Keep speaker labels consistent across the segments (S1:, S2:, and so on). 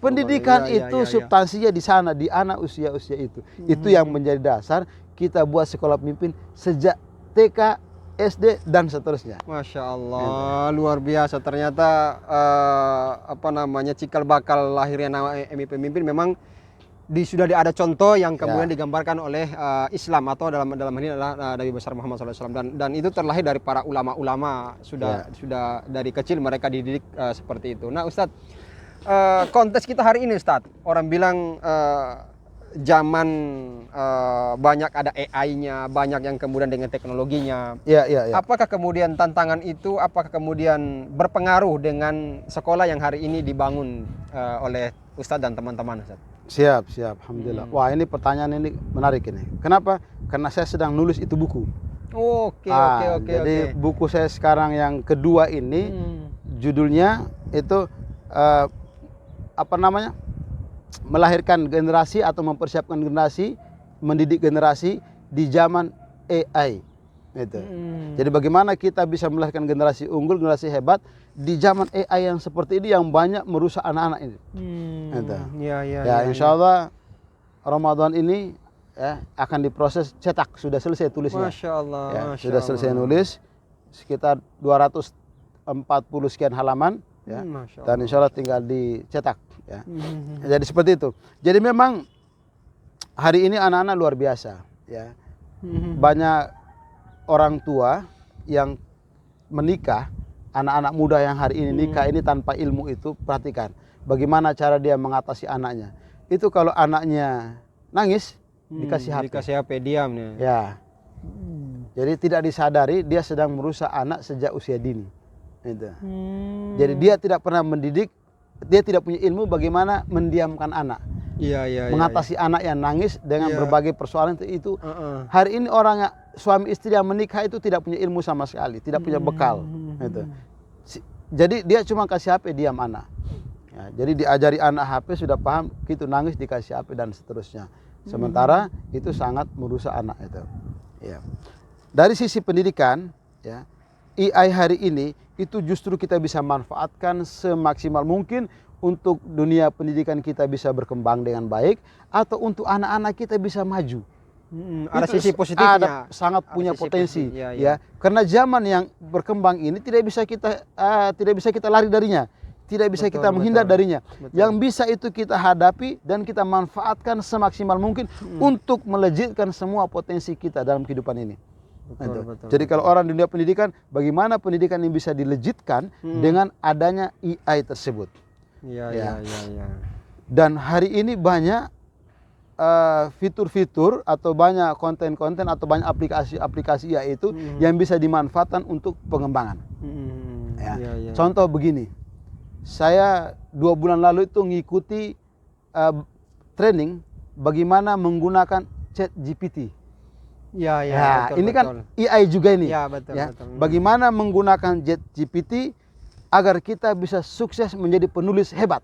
S1: Pendidikan
S2: Iya,
S1: itu
S2: iya, iya.
S1: substansinya di sana, di anak usia-usia itu. Itu yang menjadi dasar kita buat sekolah pemimpin sejak TK, SD, dan seterusnya.
S2: Masya Allah, luar biasa. Ternyata apa namanya, cikal bakal lahirnya nama MI Pemimpin memang sudah ada contoh yang kemudian digambarkan oleh Islam, atau dalam ini adalah Nabi besar Muhammad SAW, dan itu terlahir dari para ulama-ulama. Sudah dari kecil mereka dididik seperti itu. Nah Ustadz, konteks kita hari ini Ustadz, orang bilang zaman banyak ada AI-nya, banyak yang kemudian dengan teknologinya.
S1: Iya.
S2: Apakah kemudian tantangan itu, apakah kemudian berpengaruh dengan sekolah yang hari ini dibangun oleh Ustadz dan teman-teman Ustadz?
S1: Siap. Alhamdulillah. Wah, ini pertanyaan ini menarik ini. Kenapa? Karena saya sedang nulis itu buku.
S2: Oke.
S1: Jadi buku saya sekarang yang kedua ini judulnya itu apa namanya? Melahirkan generasi atau mempersiapkan generasi, mendidik generasi di zaman AI. Gitu. Jadi bagaimana kita bisa melahirkan generasi unggul, generasi hebat di zaman AI yang seperti ini yang banyak merusak anak-anak ini. Gitu. Ya, insya Allah Ramadan ini ya, akan diproses cetak, sudah selesai tulisnya.
S2: Masya Allah.
S1: Ya, sudah selesai nulis sekitar 240 sekian halaman. Ya, dan insya Allah tinggal dicetak. Ya. Jadi seperti itu. Jadi memang hari ini anak-anak luar biasa. Ya. Banyak orang tua yang menikah, anak-anak muda yang hari ini nikah ini tanpa ilmu itu, perhatikan bagaimana cara dia mengatasi anaknya. Itu kalau anaknya nangis dikasih HP.
S2: Dikasih HP diam nih.
S1: Ya. Jadi tidak disadari dia sedang merusak anak sejak usia dini. Gitu. Jadi dia tidak pernah mendidik, dia tidak punya ilmu bagaimana mendiamkan anak. Mengatasi anak yang nangis dengan berbagai persoalan itu. Hari ini orang suami istri yang menikah itu tidak punya ilmu sama sekali, tidak punya bekal. Gitu. Jadi dia cuma kasih HP diam anak. Ya, jadi diajari anak HP sudah paham, gitu nangis dikasih HP dan seterusnya. Sementara itu sangat merusak anak itu. Ya. Dari sisi pendidikan, ya, AI hari ini itu justru kita bisa manfaatkan semaksimal mungkin untuk dunia pendidikan kita bisa berkembang dengan baik, atau untuk anak-anak kita bisa maju.
S2: Ada sisi positifnya.
S1: Ada sangat punya potensi, ya. Karena zaman yang berkembang ini tidak bisa kita lari darinya, tidak bisa kita menghindar darinya. Yang bisa itu kita hadapi dan kita manfaatkan semaksimal mungkin untuk melejitkan semua potensi kita dalam kehidupan ini. Jadi kalau orang dunia pendidikan, bagaimana pendidikan ini bisa dilejitkan dengan adanya AI tersebut. Dan hari ini banyak fitur-fitur atau banyak konten-konten atau banyak aplikasi-aplikasi AI itu yang bisa dimanfaatkan untuk pengembangan. Contoh begini, saya 2 bulan lalu itu ngikuti training bagaimana menggunakan ChatGPT.
S2: Betul,
S1: ini kan AI juga ini.
S2: Betul.
S1: Bagaimana menggunakan ChatGPT agar kita bisa sukses menjadi penulis hebat.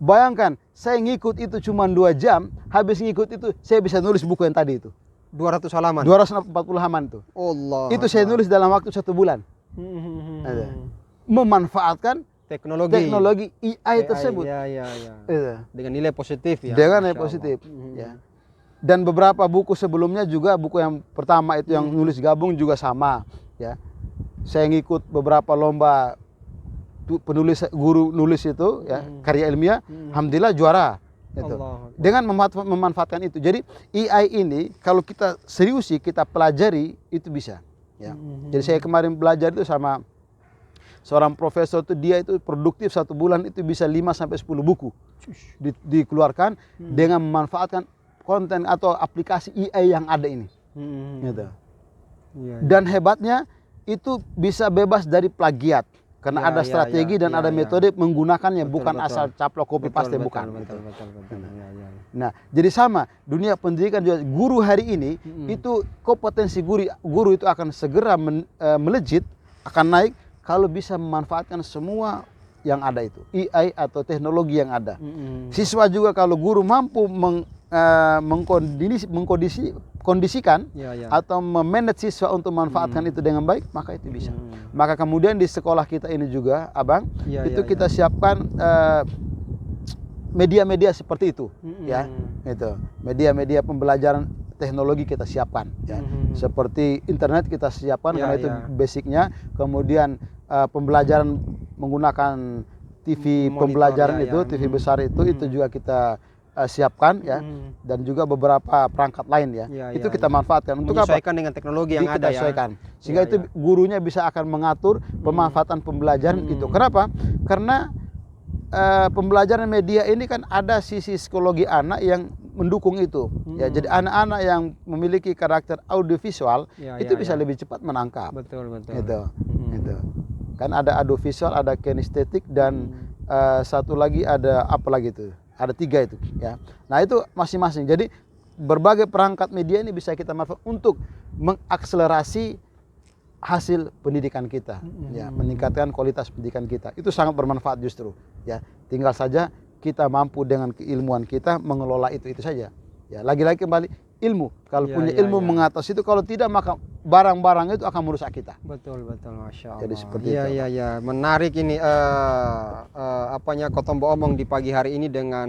S1: Bayangkan, saya ngikut itu cuma 2 jam, habis ngikut itu saya bisa nulis buku yang tadi itu.
S2: 200 halaman?
S1: 240 halaman itu.
S2: Allah.
S1: Itu saya nulis dalam waktu 1 bulan. Memanfaatkan teknologi AI tersebut.
S2: Dengan nilai positif ya.
S1: Dengan nilai positif. Ya. Dan beberapa buku sebelumnya juga, buku yang pertama itu yang nulis gabung juga sama. Ya. Saya ngikut beberapa lomba penulis, guru nulis itu, ya, karya ilmiah, alhamdulillah juara. Gitu. Dengan memanfaatkan itu. Jadi AI ini kalau kita seriusi, kita pelajari itu bisa. Ya. Jadi saya kemarin belajar itu sama seorang profesor itu, dia itu produktif 1 bulan itu bisa 5-10 buku dikeluarkan dengan memanfaatkan konten atau aplikasi AI yang ada ini. Gitu. Dan hebatnya itu bisa bebas dari plagiat. Karena ada strategi dan ada metode menggunakannya, bukan asal caplok copy paste, bukan. Nah, jadi sama dunia pendidikan juga, guru hari ini itu kompetensi guru itu akan segera melejit, akan naik kalau bisa memanfaatkan semua yang ada itu, AI atau teknologi yang ada. Siswa juga kalau guru mampu mengkondisikan atau memanage siswa untuk memanfaatkan itu dengan baik, maka itu bisa. Maka kemudian di sekolah kita ini juga, Abang, itu kita siapkan media-media seperti itu, ya, itu media-media pembelajaran teknologi kita siapkan, ya, seperti internet kita siapkan karena itu basicnya. Kemudian pembelajaran menggunakan TV
S2: Monitor,
S1: pembelajaran itu, TV besar itu juga kita siapkan, ya, dan juga beberapa perangkat lain, ya, itu kita manfaatkan untuk apa?
S2: Menyesuaikan dengan teknologi yang ada, ya.
S1: Sehingga itu gurunya bisa akan mengatur pemanfaatan pembelajaran itu. Kenapa? Karena pembelajaran media ini kan ada sisi psikologi anak yang mendukung itu, ya. Jadi anak-anak yang memiliki karakter audiovisual itu bisa lebih cepat menangkap.
S2: Betul.
S1: Itu. Kan ada audiovisual, ada kinestetik, dan satu lagi ada apa lagi itu? Ada 3 itu, ya. Nah itu masing-masing. Jadi berbagai perangkat media ini bisa kita manfaatkan untuk mengakselerasi hasil pendidikan kita, ya, meningkatkan kualitas pendidikan kita. Itu sangat bermanfaat justru, ya. Tinggal saja kita mampu dengan keilmuan kita mengelola itu saja, ya. Lagi-lagi kembali ilmu. Kalau punya ilmu mengatasi itu, kalau tidak maka barang-barang itu akan merusak kita.
S2: Betul, Masya Allah.
S1: Jadi seperti itu.
S2: Iya. Menarik ini apanya Kotombo omong di pagi hari ini dengan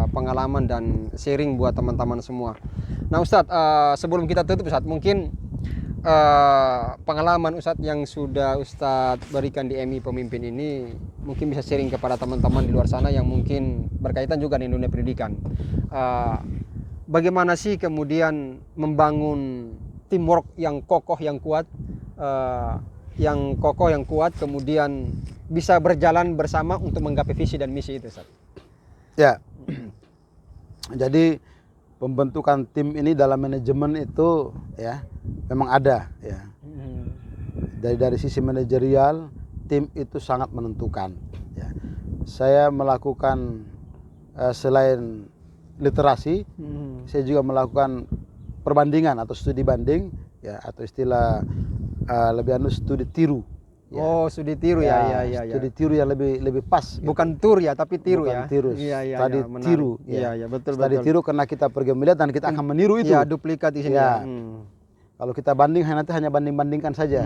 S2: pengalaman dan sharing buat teman-teman semua. Nah Ustadz, sebelum kita tutup Ustadz, mungkin pengalaman Ustadz yang sudah Ustadz berikan di MI Pemimpin ini mungkin bisa sharing kepada teman-teman di luar sana yang mungkin berkaitan juga dengan dunia pendidikan. Bagaimana sih kemudian membangun teamwork yang kokoh, yang kuat, kemudian bisa berjalan bersama untuk menggapai visi dan misi itu, Ustadz?
S1: Ya, jadi pembentukan tim ini dalam manajemen itu, ya, memang ada, ya. Dari sisi manajerial, tim itu sangat menentukan, ya. Saya melakukan selain literasi, saya juga melakukan perbandingan atau studi banding, ya, atau istilah lebih studi tiru. Ya.
S2: Oh, studi tiru, ya.
S1: Studi tiru yang lebih pas.
S2: Bukan tur ya, tapi tiru.
S1: Bukan
S2: ya.
S1: Tiru. Tadi tiru.
S2: Iya, betul.
S1: Tadi tiru karena kita pergi melihat dan kita akan meniru itu.
S2: Ya, duplikat di sini.
S1: Ya. Kalau kita banding nanti hanya banding-bandingkan saja.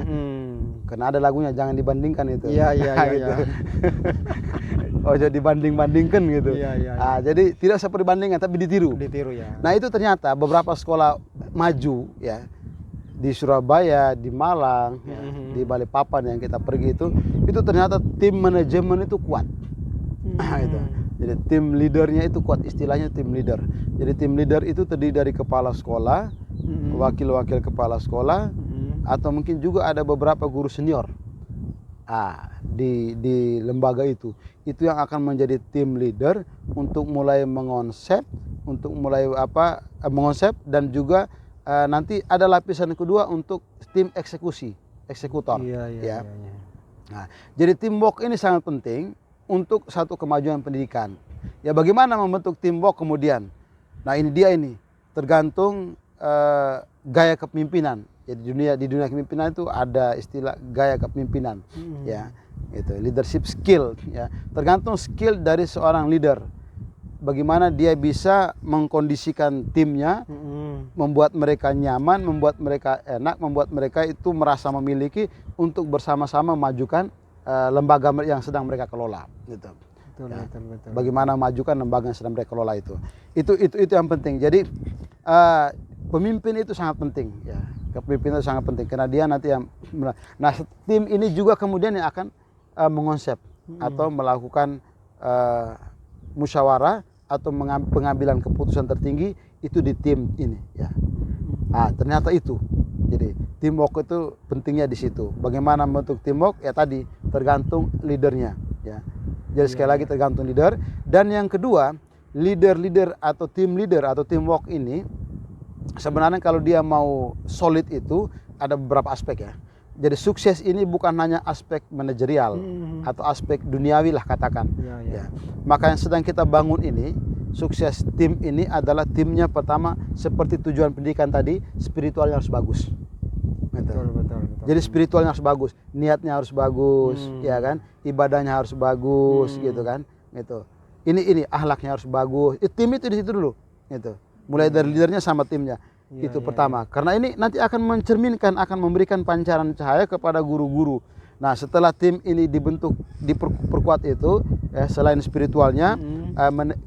S1: Karena ada lagunya jangan dibandingkan itu.
S2: Iya.
S1: Gitu. Oh, jadi dibanding-bandingkan gitu.
S2: Iya.
S1: Jadi tidak seperti bandingkan tapi ditiru.
S2: Ditiru, ya.
S1: Nah, itu ternyata beberapa sekolah maju, ya, di Surabaya, di Malang, ya, di Balikpapan yang kita pergi itu ternyata tim manajemen itu kuat. Itu. Jadi tim leadernya itu kuat, istilahnya tim leader. Jadi tim leader itu terdiri dari kepala sekolah, wakil-wakil kepala sekolah, atau mungkin juga ada beberapa guru senior. Di lembaga itu yang akan menjadi tim leader untuk mulai mengonsep, dan juga nanti ada lapisan kedua untuk tim eksekutor. Iya. Nah, jadi teamwork ini sangat penting untuk satu kemajuan pendidikan. Ya, bagaimana membentuk teamwork kemudian? Nah, ini dia ini tergantung gaya kepemimpinan. Jadi di dunia kepemimpinan itu ada istilah gaya kepemimpinan, ya, itu leadership skill, ya, tergantung skill dari seorang leader. Bagaimana dia bisa mengkondisikan timnya, membuat mereka nyaman, membuat mereka enak, membuat mereka itu merasa memiliki untuk bersama-sama memajukan lembaga yang sedang mereka kelola, gitu. Betul. Bagaimana memajukan lembaga yang sedang mereka kelola itu yang penting. Jadi pemimpin itu sangat penting, ya. Kepemimpinan itu sangat penting karena dia nanti yang tim ini juga kemudian yang akan mengonsep atau melakukan musyawarah atau pengambilan keputusan tertinggi itu di tim ini, ya. Ternyata itu. Jadi teamwork itu pentingnya di situ. Bagaimana membentuk teamwork? Ya tadi tergantung leadernya, ya. Jadi sekali lagi tergantung leader. Dan yang kedua, leader atau teamwork ini sebenarnya kalau dia mau solid itu ada beberapa aspek, ya. Jadi sukses ini bukan hanya aspek manajerial atau aspek duniawi lah katakan. Ya. Maka yang sedang kita bangun ini, sukses tim ini adalah timnya pertama seperti tujuan pendidikan tadi, spiritualnya harus bagus. Gitu.
S2: Betul.
S1: Jadi spiritualnya harus bagus, niatnya harus bagus, ya kan, ibadahnya harus bagus, gitu kan, gitu. Ini akhlaknya harus bagus. Tim itu di situ dulu, gitu. Mulai dari leadernya sama timnya, itu pertama. Karena ini nanti akan mencerminkan, akan memberikan pancaran cahaya kepada guru-guru. Nah, setelah tim ini dibentuk, diperkuat itu, ya, selain spiritualnya,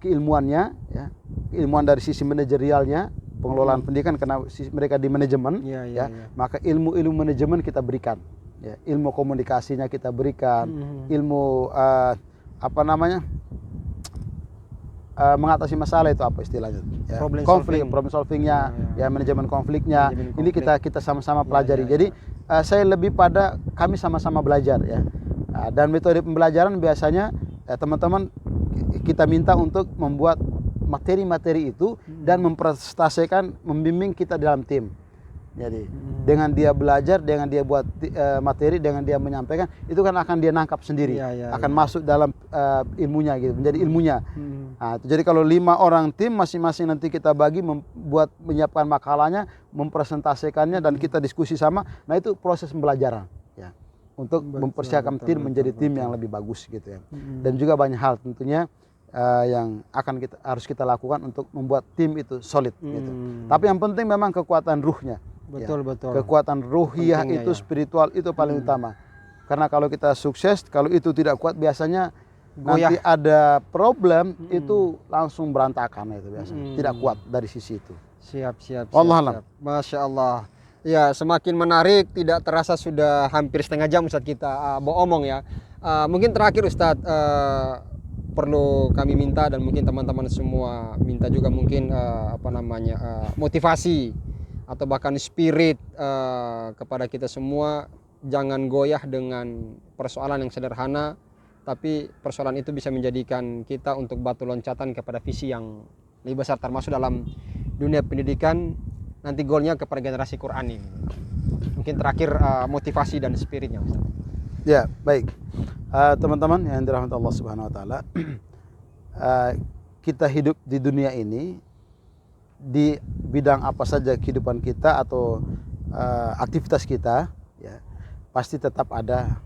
S1: keilmuannya, ya, keilmuan dari sisi manajerialnya, pengelolaan pendidikan karena mereka di manajemen, maka ilmu manajemen kita berikan, ya, ilmu komunikasinya kita berikan, ilmu mengatasi masalah itu apa istilahnya, ya, problem solvingnya, ya, manajemen konfliknya, ini kita sama-sama pelajari. Jadi saya lebih pada kami sama-sama belajar, ya. Dan metode pembelajaran biasanya teman-teman kita minta untuk membuat materi-materi itu dan mempresentasikan, membimbing kita dalam tim. Jadi dengan dia belajar, dengan dia buat materi, dengan dia menyampaikan, itu kan akan dia nangkap sendiri, akan masuk dalam ilmunya gitu, menjadi ilmunya. Nah, jadi kalau 5 orang tim masing-masing nanti kita bagi menyiapkan makalahnya, mempresentasikannya dan kita diskusi sama. Nah, itu proses pembelajaran, ya, untuk mempersiapkan tim menjadi tim yang lebih bagus gitu, ya. Dan juga banyak hal tentunya yang harus kita lakukan untuk membuat tim itu solid gitu. Tapi yang penting memang kekuatan ruhnya.
S2: Betul.
S1: Kekuatan ruhiyah itu, spiritual itu paling utama. Karena kalau kita sukses, kalau itu tidak kuat biasanya goyah. Nanti ada problem itu langsung berantakan itu biasanya. Tidak kuat dari sisi itu.
S2: Siap.
S1: Wallahualam.
S2: Masya Allah. Ya, semakin menarik, tidak terasa sudah hampir setengah jam Ustadz kita omong, ya. Mungkin terakhir Ustadz, perlu kami minta dan mungkin teman-teman semua minta juga mungkin motivasi atau bahkan spirit kepada kita semua, jangan goyah dengan persoalan yang sederhana, tapi persoalan itu bisa menjadikan kita untuk batu loncatan kepada visi yang lebih besar, termasuk dalam dunia pendidikan, nanti goalnya kepada generasi Qur'ani. Mungkin terakhir motivasi dan spiritnya Ustaz.
S1: Ya, baik. Teman-teman yang dirahmati Allah Subhanahu wa taala, kita hidup di dunia ini di bidang apa saja kehidupan kita atau aktivitas kita, ya, pasti tetap ada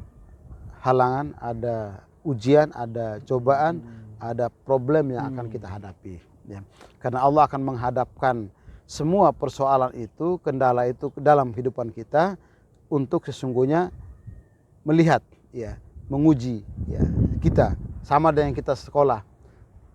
S1: halangan, ada ujian, ada cobaan, ada problem yang akan kita hadapi, ya. Karena Allah akan menghadapkan semua persoalan itu, kendala itu dalam kehidupan kita untuk sesungguhnya melihat, ya, menguji, ya, kita. Sama dengan kita sekolah,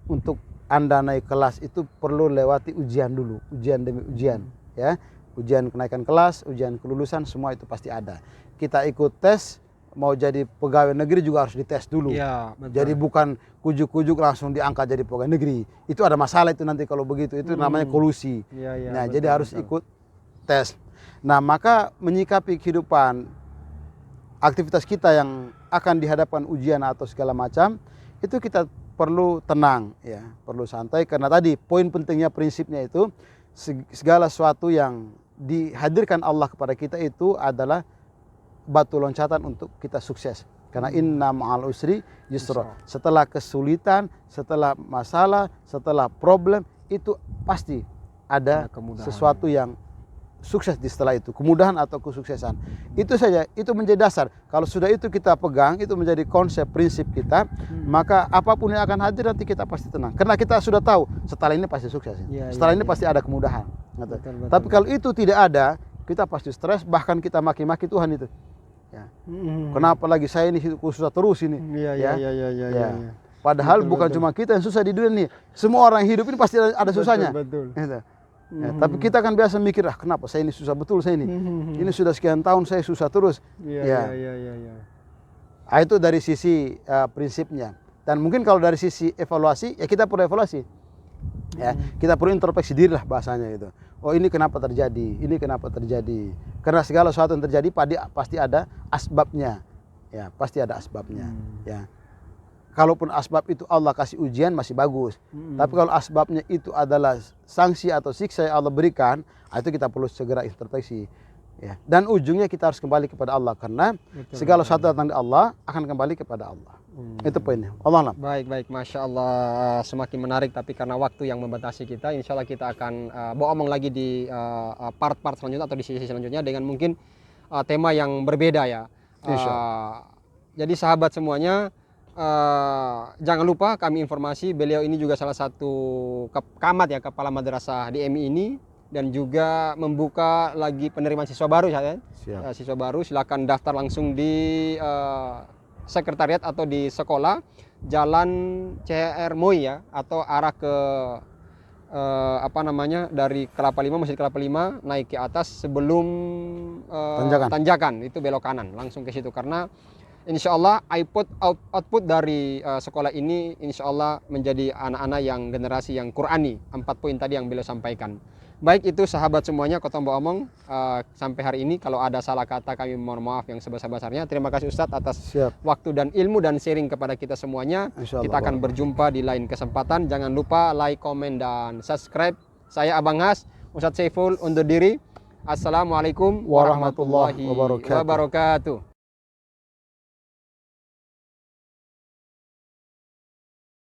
S1: untuk Anda naik kelas itu perlu lewati ujian dulu, ujian demi ujian, ya, ujian kenaikan kelas, ujian kelulusan, semua itu pasti ada. Kita ikut tes, mau jadi pegawai negeri juga harus dites dulu, ya, jadi bukan kujuk-kujuk langsung diangkat jadi pegawai negeri. Itu ada masalah itu nanti kalau begitu, itu namanya kolusi. Nah, betul, jadi harus ikut tes. Nah, maka menyikapi kehidupan aktivitas kita yang akan dihadapkan ujian atau segala macam, itu kita perlu tenang, ya, perlu santai, karena tadi poin pentingnya, prinsipnya itu segala sesuatu yang dihadirkan Allah kepada kita itu adalah batu loncatan untuk kita sukses. Karena inna ma'al usri yusra. Setelah kesulitan, setelah masalah, setelah problem, itu pasti ada sesuatu yang sukses di setelah itu, kemudahan atau kesuksesan. Itu saja, itu menjadi dasar. Kalau sudah itu kita pegang, itu menjadi konsep, prinsip kita, maka apapun yang akan hadir nanti kita pasti tenang. Karena kita sudah tahu setelah ini pasti sukses, setelah ini pasti ada kemudahan. Betul. Tapi kalau itu tidak ada, kita pasti stres, bahkan kita maki-maki Tuhan itu. Ya. Kenapa lagi saya ini susah terus ini? Ya. Padahal betul, bukan cuma kita yang susah di dunia ini, semua orang hidup ini pasti ada susahnya. Betul. Ya, tapi kita kan biasa mikir, kenapa saya ini susah betul saya ini. Ini sudah sekian tahun saya susah terus. Itu dari sisi prinsipnya. Dan mungkin kalau dari sisi evaluasi, ya kita perlu evaluasi. Ya, kita perlu introspeksi diri lah bahasanya itu. Oh, ini kenapa terjadi? Ini kenapa terjadi? Karena segala sesuatu yang terjadi pasti ada asbabnya. Ya, pasti ada asbabnya. Ya. Kalaupun asbab itu Allah kasih ujian masih bagus. Tapi kalau asbabnya itu adalah sanksi atau siksa yang Allah berikan, itu kita perlu segera introspeksi. Ya. Dan ujungnya kita harus kembali kepada Allah, karena segala sesuatu datang dari Allah akan kembali kepada Allah. Itu poinnya. Allah.
S2: Baik, Masya Allah, semakin menarik. Tapi karena waktu yang membatasi kita, insya Allah kita akan omong lagi di part-part selanjutnya atau di sisi selanjutnya dengan mungkin tema yang berbeda ya.
S1: Insya
S2: Jadi sahabat semuanya, jangan lupa kami informasi beliau ini juga salah satu camat ya, kepala madrasah di MI ini, dan juga membuka lagi penerimaan siswa baru ya.
S1: Siap.
S2: Siswa baru silakan daftar langsung di sekretariat atau di sekolah Jalan CR Moi ya, atau arah ke dari Kelapa Lima, Masjid Kelapa Lima, naik ke atas sebelum tanjakan itu belok kanan langsung ke situ, karena insya Allah output dari sekolah ini insya Allah menjadi anak-anak yang generasi yang Qurani, 4 poin tadi yang beliau sampaikan. Baik, itu sahabat semuanya Kotombo omong sampai hari ini. Kalau ada salah kata kami mohon maaf yang sebesar-besarnya. Terima kasih Ustadz atas waktu dan ilmu dan sharing kepada kita semuanya. Kita akan berjumpa di lain kesempatan. Jangan lupa like, komen, dan subscribe. Saya Abang Has, Ustadz Saiful undur diri. Assalamualaikum warahmatullahi wabarakatuh.